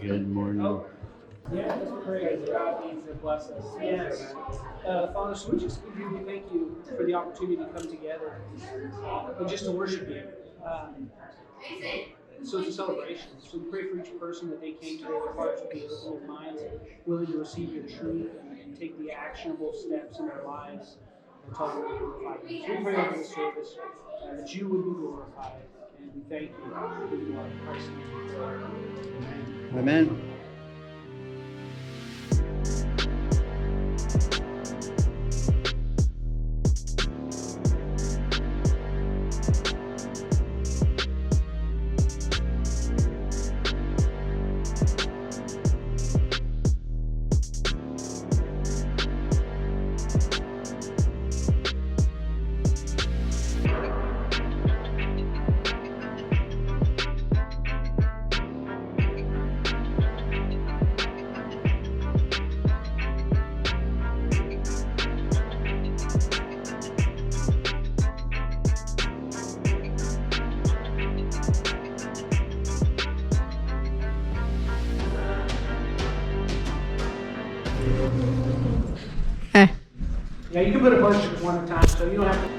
Good morning. Yeah, let's pray that God needs to bless us. Yes. Father, so we just give you, we thank you for the opportunity to come together and just to worship you. So it's a celebration. So we pray for each person that they came today, their hearts would be open, their minds willing to receive your truth and take the actionable steps in their lives until we glorify you. So we pray over this service that you would be glorified. And we thank you for who you are. In Christ's name. Amen. Amen. Yeah, you can put a bunch at one time, so you don't have to.